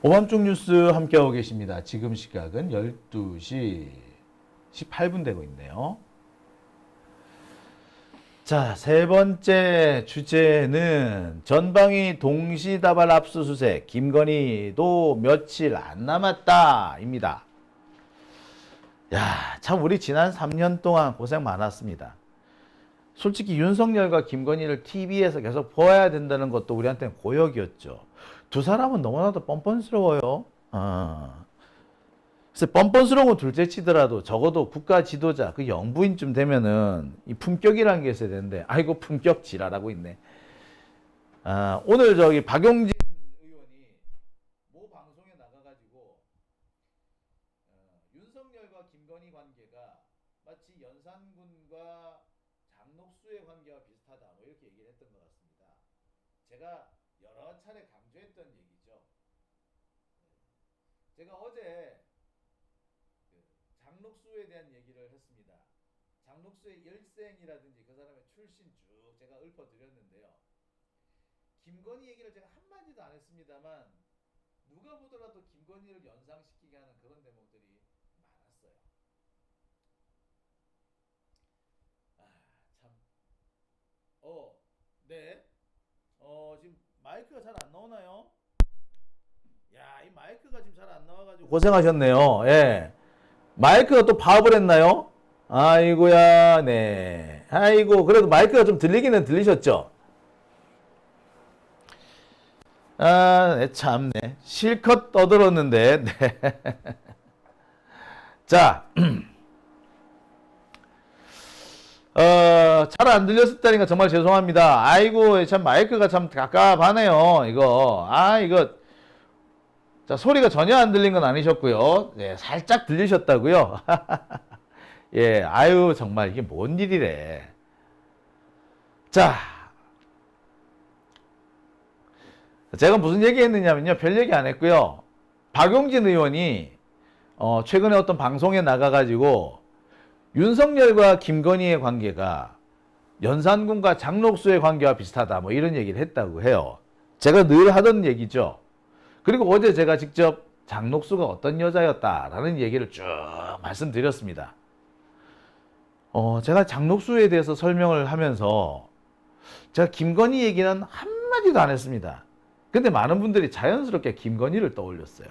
오밤중 뉴스 함께하고 계십니다. 지금 시각은 12시 18분 되고 있네요. 자, 세 번째 주제는 전방위 동시다발 압수수색, 김건희도 며칠 안 남았다입니다. 야, 참 우리 지난 3년 동안 고생 많았습니다. 솔직히 윤석열과 김건희를 TV에서 계속 보아야 된다는 것도 우리한테는 고역이었죠. 두 사람은 너무나도 뻔뻔스러워요. 그래서 뻔뻔스러운 건 둘째 치더라도 적어도 국가 지도자, 그 영부인쯤 되면은 이 품격이라는 게 있어야 되는데, 아이고, 품격 지랄하고 있네. 오늘 저기 박용진 의원이 모 방송에 나가가지고, 윤석열과 김건희 관계가 마치 연산군과 장녹수의 관계와 비슷하다, 뭐 이렇게 얘기를 했던 것 같습니다. 제가 여러 차례 강조했던 얘기죠. 제가 어제 장녹수에 대한 얘기를 했습니다. 장녹수의 일생이라든지 그 사람의 출신 쭉 제가 읊어드렸는데요. 김건희 얘기를 제가 한마디도 안 했습니다만 누가 보더라도 김건희를 연상시키게 하는 그런 대목들이 많았어요. 참. 네. 지금 마이크가 잘 안 나오나요? 야, 이 마이크가 지금 잘 안 나와가지고 고생하셨네요. 예. 마이크가 또 파업을 했나요? 아이고야, 네. 아이고, 그래도 마이크가 좀 들리기는 들리셨죠? 네, 참네. 실컷 떠들었는데, 네. 자, 잘 안 들렸다니까 정말 죄송합니다. 아이고, 참 마이크가 참 갑갑하네요, 이거. 이거. 자, 소리가 전혀 안 들린 건 아니셨고요. 네, 살짝 들리셨다고요. 예, 아유, 정말 이게 뭔 일이래. 자, 제가 무슨 얘기 했느냐면요. 별 얘기 안 했고요. 박용진 의원이 최근에 어떤 방송에 나가가지고 윤석열과 김건희의 관계가 연산군과 장녹수의 관계와 비슷하다, 뭐 이런 얘기를 했다고 해요. 제가 늘 하던 얘기죠. 그리고 어제 제가 직접 장녹수가 어떤 여자였다라는 얘기를 쭉 말씀드렸습니다. 제가 장녹수에 대해서 설명을 하면서 제가 김건희 얘기는 한마디도 안 했습니다. 근데 많은 분들이 자연스럽게 김건희를 떠올렸어요.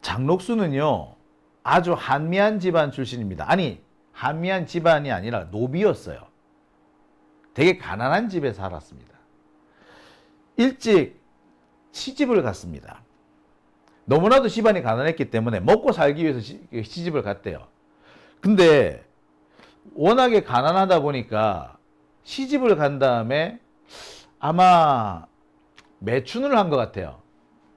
장녹수는요, 아주 한미한 집안 출신입니다. 아니, 한미한 집안이 아니라 노비였어요. 되게 가난한 집에 살았습니다. 일찍 시집을 갔습니다. 너무나도 집안이 가난했기 때문에 먹고 살기 위해서 시집을 갔대요. 근데 워낙에 가난하다 보니까 시집을 간 다음에 아마 매춘을 한 것 같아요.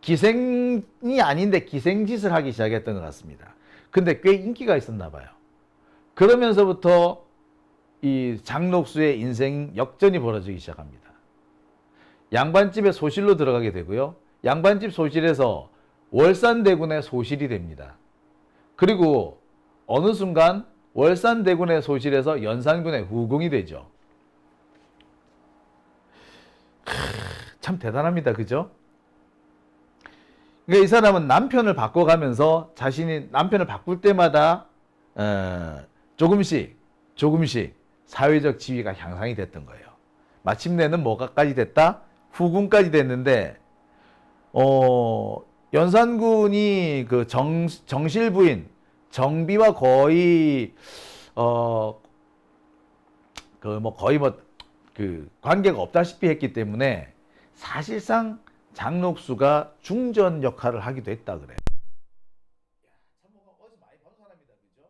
기생이 아닌데 기생짓을 하기 시작했던 것 같습니다. 근데 꽤 인기가 있었나 봐요. 그러면서부터 이 장녹수의 인생 역전이 벌어지기 시작합니다. 양반집에 소실로 들어가게 되고요. 양반집 소실에서 월산대군의 소실이 됩니다. 그리고 어느 순간 월산대군의 소실에서 연산군의 후궁이 되죠. 참 대단합니다. 그죠? 그러니까 이 사람은 남편을 바꿔가면서 자신이 남편을 바꿀 때마다 조금씩 사회적 지위가 향상이 됐던 거예요. 마침내는 뭐가까지 됐다? 후궁까지 됐는데 연산군이 그 정실 부인 정비와 거의 그 관계가 없다시피 했기 때문에 사실상 장녹수가 중전 역할을 하기도 했다 그래요. 참 뭔가 어디서 많이 본 사람이다, 그죠?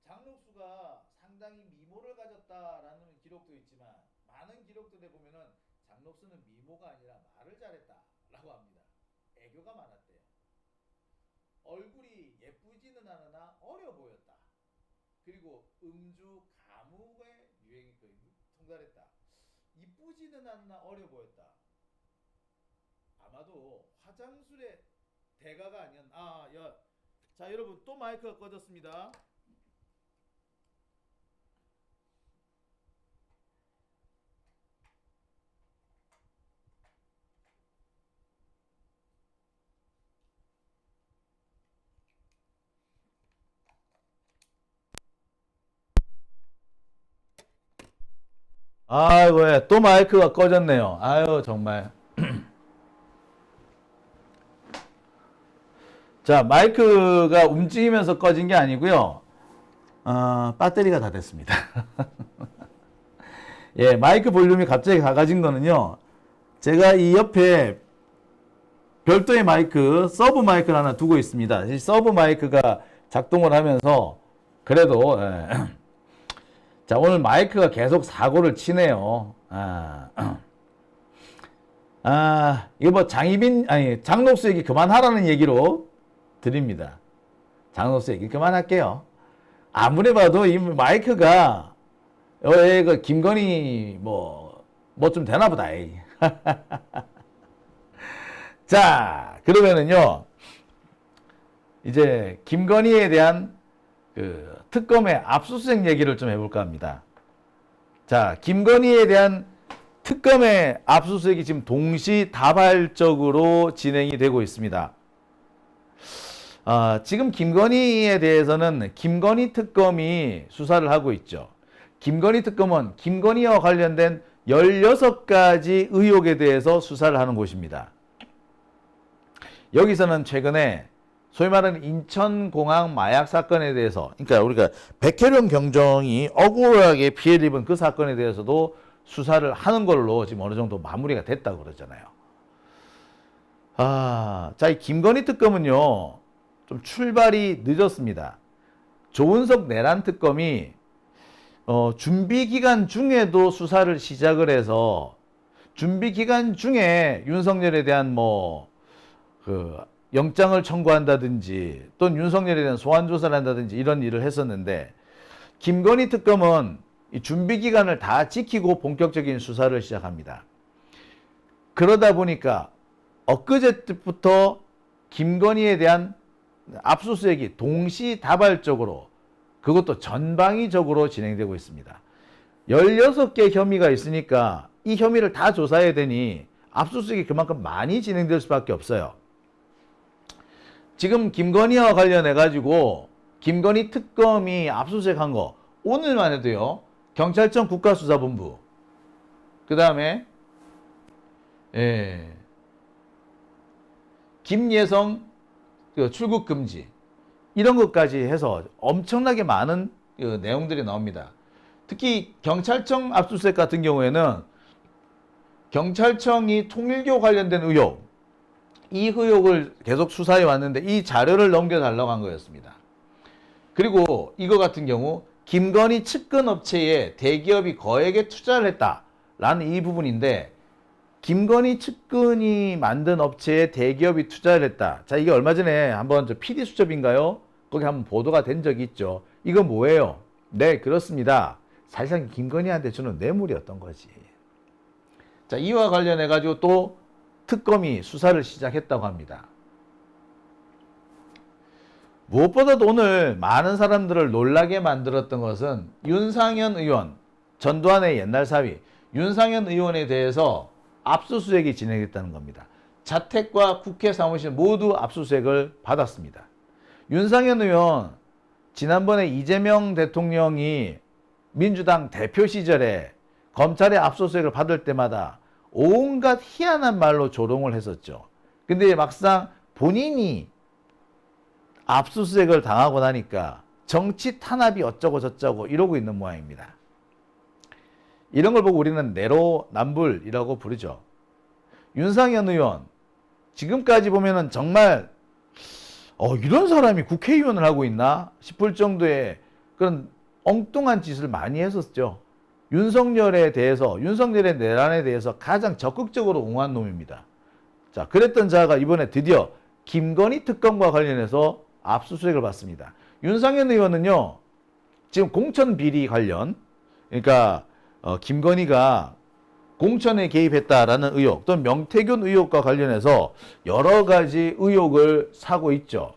장녹수가 상당히 미모를 가졌다라는 기록도 있지만 많은 기록들에 보면은 장녹수는 미모가 아니라 말을 잘했다라고 합니다. 애교가 많았대요. 얼굴이 예쁘지는 않으나 어려 보였다. 그리고 음주 가무의 유행이 통달했다. 이쁘지는 않나 어려 보였다. 아마도 화장술의 대가가 아니었. 자, 여러분 또 마이크가 꺼졌습니다. 아이고, 예, 또 마이크가 꺼졌네요. 아유, 정말. 자, 마이크가 움직이면서 꺼진 게 아니고요. 배터리가 다 됐습니다. 예, 마이크 볼륨이 갑자기 가가진 거는요. 제가 이 옆에 별도의 마이크, 서브 마이크를 하나 두고 있습니다. 이 서브 마이크가 작동을 하면서 그래도 자, 오늘 마이크가 계속 사고를 치네요. 이거 뭐 장녹수 얘기 그만하라는 얘기로 드립니다. 장녹수 얘기 그만할게요. 아무리 봐도 이 마이크가 그 김건희 뭐 좀 되나 보다. 자, 그러면은요, 이제 김건희에 대한 그 특검의 압수수색 얘기를 좀 해볼까 합니다. 자, 김건희에 대한 특검의 압수수색이 지금 동시다발적으로 진행이 되고 있습니다. 지금 김건희에 대해서는 김건희 특검이 수사를 하고 있죠. 김건희 특검은 김건희와 관련된 16가지 의혹에 대해서 수사를 하는 곳입니다. 여기서는 최근에 소위 말하는 인천공항 마약 사건에 대해서, 그러니까 우리가 백혜련 경정이 억울하게 피해를 입은 그 사건에 대해서도 수사를 하는 걸로 지금 어느 정도 마무리가 됐다고 그러잖아요. 자, 이 김건희 특검은요, 좀 출발이 늦었습니다. 조은석 내란 특검이 준비 기간 중에도 수사를 시작을 해서 준비 기간 중에 윤석열에 대한 영장을 청구한다든지 또는 윤석열에 대한 소환 조사를 한다든지 이런 일을 했었는데, 김건희 특검은 이 준비 기간을 다 지키고 본격적인 수사를 시작합니다. 그러다 보니까 엊그제부터 김건희에 대한 압수수색이 동시다발적으로, 그것도 전방위적으로 진행되고 있습니다. 16개 혐의가 있으니까 이 혐의를 다 조사해야 되니 압수수색이 그만큼 많이 진행될 수밖에 없어요. 지금 김건희와 관련해 가지고 김건희 특검이 압수수색한 거 오늘만 해도요, 경찰청 국가수사본부, 그 다음에 김예성 출국 금지, 이런 것까지 해서 엄청나게 많은 내용들이 나옵니다. 특히 경찰청 압수수색 같은 경우에는 경찰청이 통일교 관련된 의혹, 이 의혹을 계속 수사해 왔는데 이 자료를 넘겨달라고 한 거였습니다. 그리고 이거 같은 경우 김건희 측근 업체에 대기업이 거액의 투자를 했다라는 이 부분인데, 김건희 측근이 만든 업체에 대기업이 투자를 했다. 자, 이게 얼마 전에 한번 PD수첩인가요? 거기 한번 보도가 된 적이 있죠. 이거 뭐예요? 네, 그렇습니다. 사실상 김건희한테 주는 뇌물이었던 거지. 자, 이와 관련해 가지고 또 특검이 수사를 시작했다고 합니다. 무엇보다도 오늘 많은 사람들을 놀라게 만들었던 것은 윤상현 의원, 전두환의 옛날 사위 윤상현 의원에 대해서 압수수색이 진행됐다는 겁니다. 자택과 국회 사무실 모두 압수수색을 받았습니다. 윤상현 의원, 지난번에 이재명 대통령이 민주당 대표 시절에 검찰의 압수수색을 받을 때마다 온갖 희한한 말로 조롱을 했었죠. 근데 막상 본인이 압수수색을 당하고 나니까 정치 탄압이 어쩌고 저쩌고 이러고 있는 모양입니다. 이런 걸 보고 우리는 내로남불이라고 부르죠. 윤상현 의원, 지금까지 보면은 정말 이런 사람이 국회의원을 하고 있나 싶을 정도의 그런 엉뚱한 짓을 많이 했었죠. 윤석열의 내란에 대해서 가장 적극적으로 옹호한 놈입니다. 자, 그랬던 자가 이번에 드디어 김건희 특검과 관련해서 압수수색을 받습니다. 윤상현 의원은요, 지금 공천 비리 관련, 그러니까 김건희가 공천에 개입했다라는 의혹, 또는 명태균 의혹과 관련해서 여러 가지 의혹을 사고 있죠.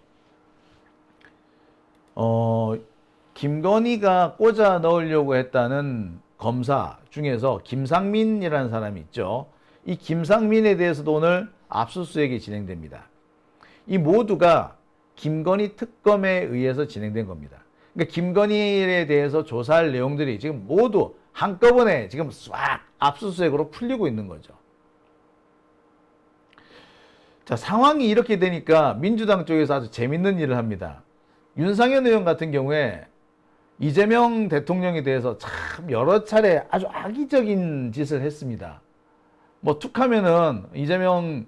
김건희가 꽂아 넣으려고 했다는 검사 중에서 김상민이라는 사람이 있죠. 이 김상민에 대해서도 오늘 압수수색이 진행됩니다. 이 모두가 김건희 특검에 의해서 진행된 겁니다. 그러니까 김건희에 대해서 조사할 내용들이 지금 모두 한꺼번에 지금 싹 압수수색으로 풀리고 있는 거죠. 자, 상황이 이렇게 되니까 민주당 쪽에서 아주 재밌는 일을 합니다. 윤상현 의원 같은 경우에 이재명 대통령에 대해서 참 여러 차례 아주 악의적인 짓을 했습니다. 뭐 툭하면은 이재명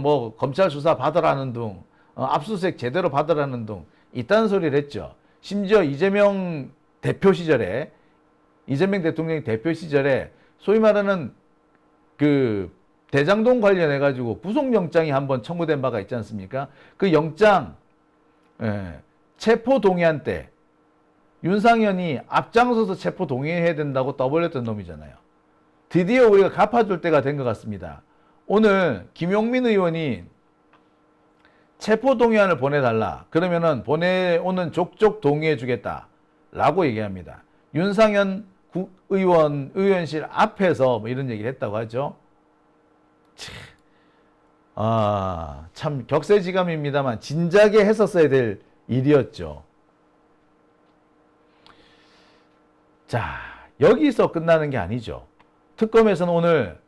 뭐 검찰 수사 받으라는 둥, 압수수색 제대로 받으라는 둥 이딴 소리를 했죠. 심지어 이재명 대통령이 대표 시절에 소위 말하는 그 대장동 관련해 가지고 구속영장이 한번 청구된 바가 있지 않습니까? 그 영장 체포 동의안 때 윤상현이 앞장서서 체포 동의해야 된다고 떠벌렸던 놈이잖아요. 드디어 우리가 갚아줄 때가 된 것 같습니다. 오늘 김용민 의원이 체포 동의안을 보내달라. 그러면은 보내오는 족족 동의해주겠다. 라고 얘기합니다. 윤상현 의원실 앞에서 뭐 이런 얘기를 했다고 하죠. 참 격세지감입니다만 진작에 했었어야 될 일이었죠. 자, 여기서 끝나는 게 아니죠. 특검에서는 오늘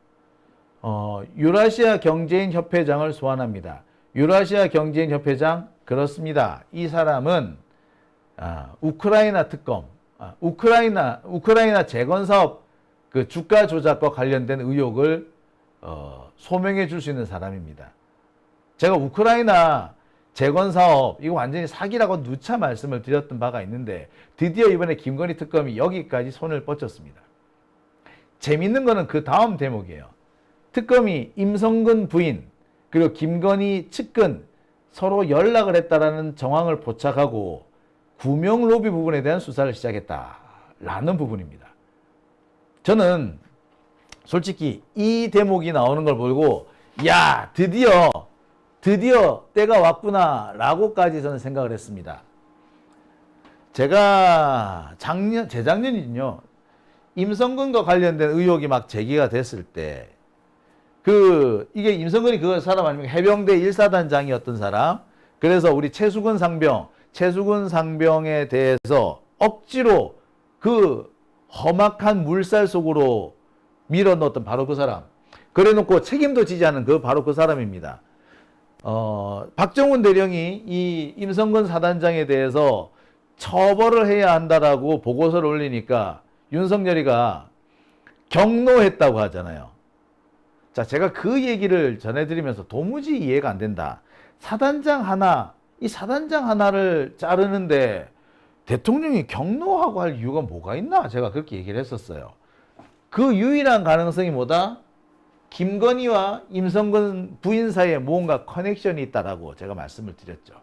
유라시아 경제인 협회장을 소환합니다. 유라시아 경제인 협회장, 그렇습니다. 이 사람은 우크라이나 특검, 우크라이나 재건 사업 그 주가 조작과 관련된 의혹을 소명해 줄 수 있는 사람입니다. 제가 우크라이나 재건 사업 이거 완전히 사기라고 누차 말씀을 드렸던 바가 있는데 드디어 이번에 김건희 특검이 여기까지 손을 뻗쳤습니다. 재밌는 거는 그 다음 대목이에요. 특검이 임성근 부인 그리고 김건희 측근 서로 연락을 했다라는 정황을 포착하고 구명 로비 부분에 대한 수사를 시작했다라는 부분입니다. 저는 솔직히 이 대목이 나오는 걸 보고 야, 드디어 때가 왔구나 라고까지 저는 생각을 했습니다. 제가 재작년이요. 임성근과 관련된 의혹이 막 제기가 됐을 때 이게 임성근이 그 사람 아닙니까? 해병대 1사단장이었던 사람. 그래서 우리 최수근 상병에 대해서 억지로 그 험악한 물살 속으로 밀어넣었던 바로 그 사람. 그래놓고 책임도 지지 않은 바로 그 사람입니다. 박정훈 대령이 이 임성근 사단장에 대해서 처벌을 해야 한다라고 보고서를 올리니까 윤석열이가 경로했다고 하잖아요. 자, 제가 그 얘기를 전해드리면서 도무지 이해가 안 된다. 이 사단장 하나를 자르는데 대통령이 경로하고 할 이유가 뭐가 있나? 제가 그렇게 얘기를 했었어요. 그 유일한 가능성이 뭐다? 김건희와 임성근 부인 사이에 뭔가 커넥션이 있다라고 제가 말씀을 드렸죠.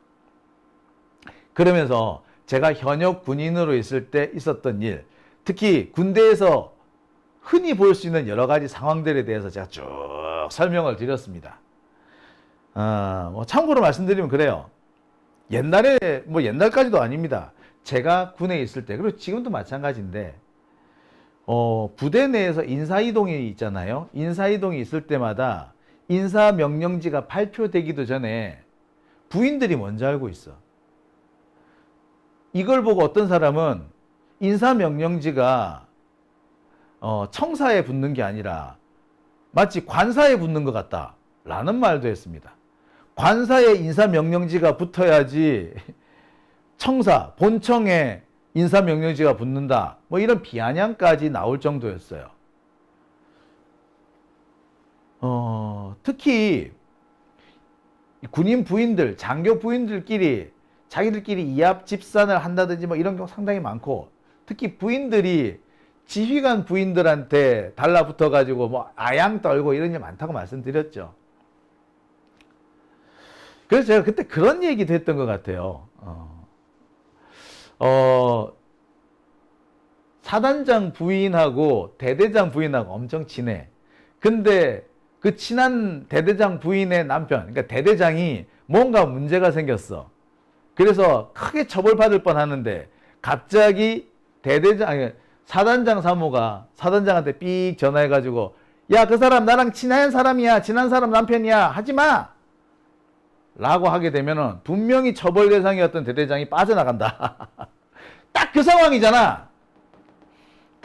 그러면서 제가 현역 군인으로 있을 때 있었던 일, 특히 군대에서 흔히 볼 수 있는 여러 가지 상황들에 대해서 제가 쭉 설명을 드렸습니다. 뭐 참고로 말씀드리면 그래요. 옛날에, 뭐 옛날까지도 아닙니다. 제가 군에 있을 때, 그리고 지금도 마찬가지인데, 부대 내에서 인사이동이 있잖아요. 인사이동이 있을 때마다 인사명령지가 발표되기도 전에 부인들이 먼저 알고 있어. 이걸 보고 어떤 사람은 인사명령지가 청사에 붙는 게 아니라 마치 관사에 붙는 것 같다 라는 말도 했습니다. 관사에 인사명령지가 붙어야지 본청에 인사명령지가 붙는다 뭐 이런 비아냥까지 나올 정도였어요. 특히 군인 부인들, 장교 부인들끼리 자기들끼리 이합 집산을 한다든지 뭐 이런 경우 상당히 많고, 특히 부인들이 지휘관 부인들한테 달라붙어 가지고 뭐 아양 떨고 이런 일 많다고 말씀드렸죠. 그래서 제가 그때 그런 얘기도 했던 것 같아요. 사단장 부인하고 대대장 부인하고 엄청 친해. 근데 그 친한 대대장 부인의 남편, 그러니까 대대장이 뭔가 문제가 생겼어. 그래서 크게 처벌받을 뻔하는데 갑자기 사단장 사모가 사단장한테 삑 전화해가지고 야, 그 사람 나랑 친한 사람이야, 친한 사람 남편이야, 하지마 라고 하게 되면은 분명히 처벌 대상이었던 대대장이 빠져나간다. 딱 그 상황이잖아.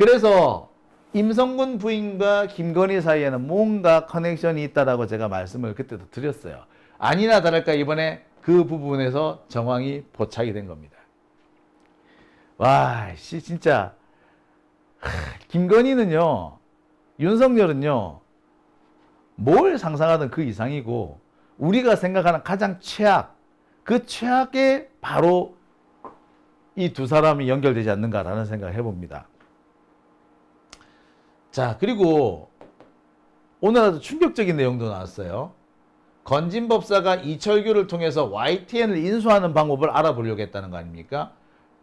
그래서 임성근 부인과 김건희 사이에는 뭔가 커넥션이 있다라고 제가 말씀을 그때도 드렸어요. 아니나 다를까 이번에 그 부분에서 정황이 포착이 된 겁니다. 와, 씨, 진짜. 김건희는요, 윤석열은요, 뭘 상상하든 그 이상이고, 우리가 생각하는 가장 최악, 그 최악에 바로 이 두 사람이 연결되지 않는가라는 생각을 해봅니다. 자, 그리고 오늘 아주 충격적인 내용도 나왔어요. 건진법사가 이철규를 통해서 YTN을 인수하는 방법을 알아보려고 했다는 거 아닙니까?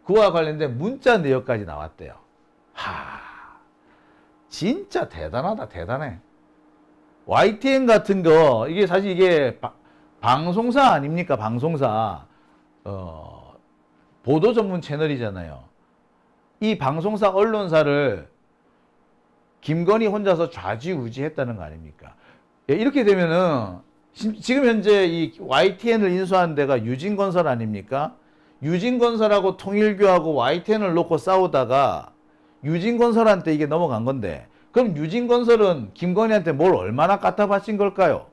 그와 관련된 문자 내역까지 나왔대요. 진짜 대단하다, 대단해. YTN 같은 거, 이게 사실 이게 방송사 아닙니까? 방송사. 보도 전문 채널이잖아요. 이 방송사 언론사를 김건희 혼자서 좌지우지 했다는 거 아닙니까? 이렇게 되면은, 지금 현재 이 YTN을 인수하는 데가 유진건설 아닙니까? 유진건설하고 통일교하고 YTN을 놓고 싸우다가 유진건설한테 이게 넘어간 건데, 그럼 유진건설은 김건희한테 뭘 얼마나 갖다 바친 걸까요?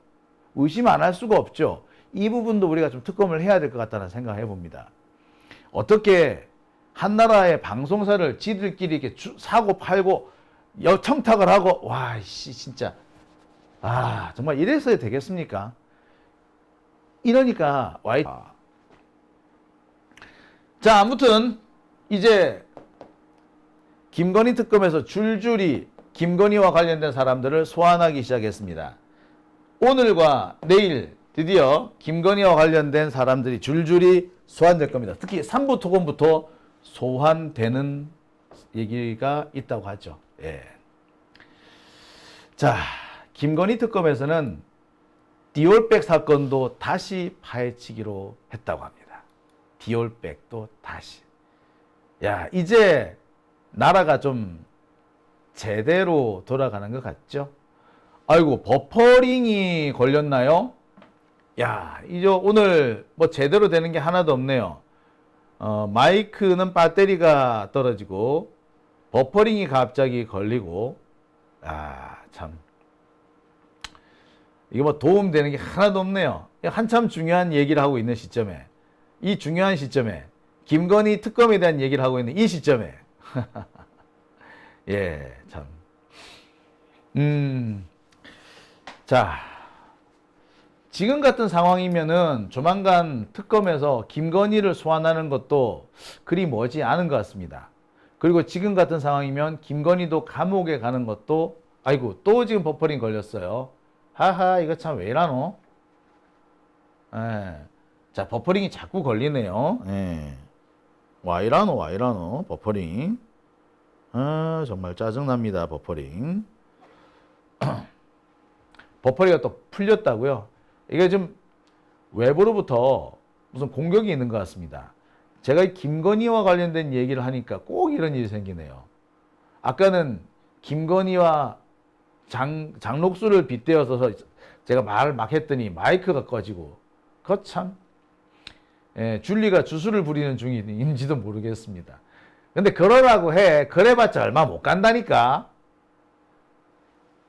의심 안 할 수가 없죠. 이 부분도 우리가 좀 특검을 해야 될 것 같다는 생각을 해봅니다. 어떻게 한나라의 방송사를 지들끼리 이렇게 사고 팔고 청탁을 하고, 와, 씨, 진짜. 정말 이래서야 되겠습니까? 이러니까, 자, 아무튼, 이제, 김건희 특검에서 줄줄이 김건희와 관련된 사람들을 소환하기 시작했습니다. 오늘과 내일 드디어 김건희와 관련된 사람들이 줄줄이 소환될 겁니다. 특히 3부 토건부터 소환되는 얘기가 있다고 하죠. 예. 자, 김건희 특검에서는 디올백 사건도 다시 파헤치기로 했다고 합니다. 디올백도 다시. 야, 이제 나라가 좀 제대로 돌아가는 것 같죠? 아이고, 버퍼링이 걸렸나요? 야, 이제 오늘 뭐 제대로 되는 게 하나도 없네요. 마이크는 배터리가 떨어지고, 버퍼링이 갑자기 걸리고, 참. 이게 뭐 도움되는 게 하나도 없네요. 한참 중요한 얘기를 하고 있는 시점에, 이 중요한 시점에, 김건희 특검에 대한 얘기를 하고 있는 이 시점에, 예, 참. 자, 지금 같은 상황이면은 조만간 특검에서 김건희를 소환하는 것도 그리 머지 않은 것 같습니다. 그리고 지금 같은 상황이면 김건희도 감옥에 가는 것도, 아이고, 또 지금 버퍼링 걸렸어요. 하하, 이거 참 왜 이러노? 예. 자, 버퍼링이 자꾸 걸리네요. 예. 와 이러노, 버퍼링. 정말 짜증납니다, 버퍼링. 버퍼링이 또 풀렸다고요? 이게 좀 외부로부터 무슨 공격이 있는 것 같습니다. 제가 이 김건희와 관련된 얘기를 하니까 꼭 이런 일이 생기네요. 아까는 김건희와 장록수를 빗대어서 제가 말을 막 했더니 마이크가 꺼지고, 거참, 예, 줄리가 주술을 부리는 중인지도 모르겠습니다. 근데 그러라고 해. 그래봤자 얼마 못 간다니까.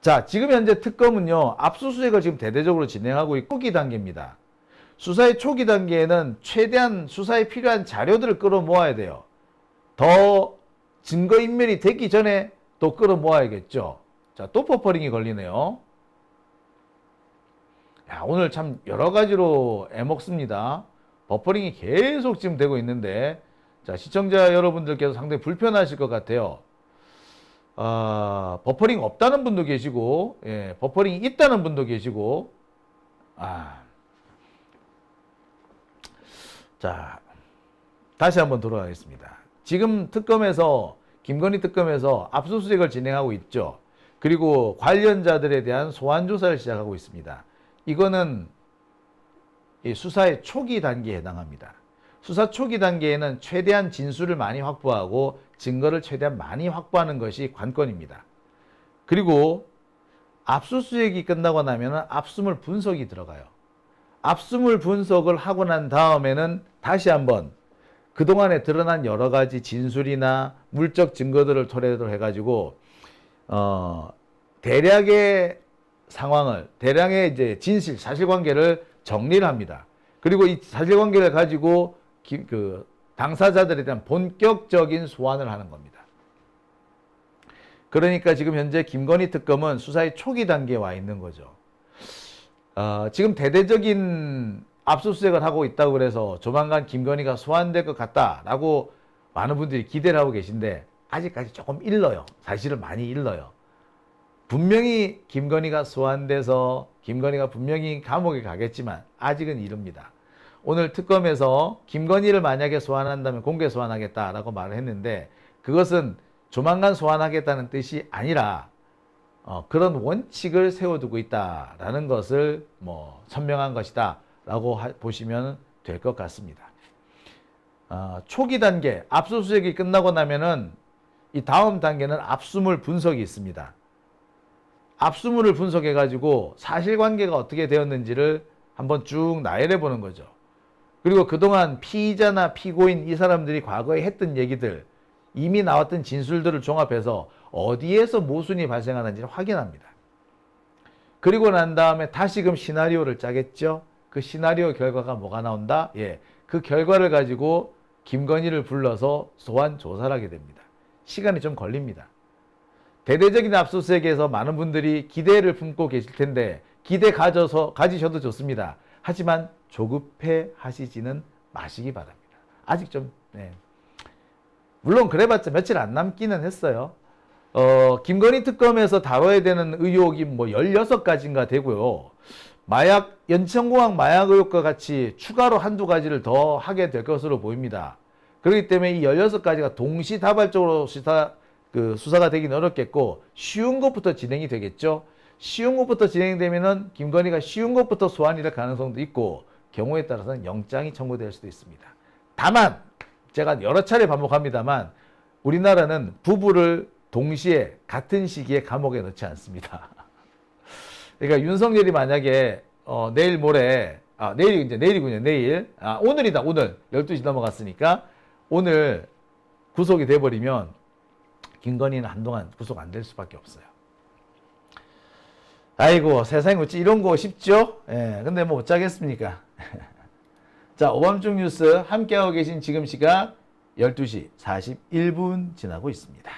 자, 지금 현재 특검은요, 압수수색을 지금 대대적으로 진행하고 있고, 초기 단계입니다. 수사의 초기 단계에는 최대한 수사에 필요한 자료들을 끌어모아야 돼요. 더 증거인멸이 되기 전에 또 끌어모아야겠죠. 자, 또 버퍼링이 걸리네요. 야, 오늘 참 여러 가지로 애먹습니다. 버퍼링이 계속 지금 되고 있는데, 자, 시청자 여러분들께서 상당히 불편하실 것 같아요. 버퍼링 없다는 분도 계시고, 예, 버퍼링이 있다는 분도 계시고, 자, 다시 한번 돌아가겠습니다. 지금 특검에서, 김건희 특검에서 압수수색을 진행하고 있죠. 그리고 관련자들에 대한 소환조사를 시작하고 있습니다. 이거는 이 수사의 초기 단계에 해당합니다. 수사 초기 단계에는 최대한 진술을 많이 확보하고 증거를 최대한 많이 확보하는 것이 관건입니다. 그리고 압수수색이 끝나고 나면 압수물 분석이 들어가요. 압수물 분석을 하고 난 다음에는 다시 한번 그동안에 드러난 여러 가지 진술이나 물적 증거들을 토대로 해가지고 대략의 상황을, 대량의 이제 진실, 사실관계를 정리를 합니다. 그리고 이 사실관계를 가지고 당사자들에 대한 본격적인 소환을 하는 겁니다. 그러니까 지금 현재 김건희 특검은 수사의 초기 단계에 와 있는 거죠. 지금 대대적인 압수수색을 하고 있다고 그래서 조만간 김건희가 소환될 것 같다라고 많은 분들이 기대를 하고 계신데 아직까지 조금 일러요. 사실은 많이 일러요. 분명히 김건희가 소환돼서 김건희가 분명히 감옥에 가겠지만 아직은 이릅니다. 오늘 특검에서 김건희를 만약에 소환한다면 공개 소환하겠다라고 말을 했는데 그것은 조만간 소환하겠다는 뜻이 아니라 그런 원칙을 세워두고 있다라는 것을 선명한 것이다 라고 보시면 될 것 같습니다. 초기 단계 압수수색이 끝나고 나면은 이 다음 단계는 압수물 분석이 있습니다. 압수물을 분석해 가지고 사실관계가 어떻게 되었는지를 한번 쭉 나열해 보는 거죠. 그리고 그동안 피의자나 피고인 이 사람들이 과거에 했던 얘기들, 이미 나왔던 진술들을 종합해서 어디에서 모순이 발생하는지를 확인합니다. 그리고 난 다음에 다시금 시나리오를 짜겠죠. 그 시나리오 결과가 뭐가 나온다? 예, 그 결과를 가지고 김건희를 불러서 소환 조사를 하게 됩니다. 시간이 좀 걸립니다. 대대적인 압수수색에서 많은 분들이 기대를 품고 계실 텐데 기대 가지셔도 좋습니다. 하지만 조급해 하시지는 마시기 바랍니다. 아직 좀 물론 그래봤자 며칠 안 남기는 했어요. 김건희 특검에서 다뤄야 되는 의혹이 16가지인가 되고요. 연천공항 마약 의혹과 같이 추가로 한두 가지를 더 하게 될 것으로 보입니다. 그렇기 때문에 이 16가지가 동시다발적으로 수사가 되긴 어렵겠고 쉬운 것부터 진행이 되겠죠. 쉬운 것부터 진행되면은 김건희가 쉬운 것부터 소환이 될 가능성도 있고 경우에 따라서는 영장이 청구될 수도 있습니다. 다만 제가 여러 차례 반복합니다만 우리나라는 부부를 동시에 같은 시기에 감옥에 넣지 않습니다. 그러니까 윤석열이 만약에 내일 모레 내일이군요. 내일 오늘이다. 오늘 12시 넘어갔으니까 오늘 구속이 돼버리면 김건희는 한동안 구속 안 될 수밖에 없어요. 아이고 세상에 어찌 이런 거 쉽죠? 예, 근데 뭐 어쩌겠습니까? 자, 오밤중 뉴스 함께하고 계신 지금 시각 12시 41분 지나고 있습니다.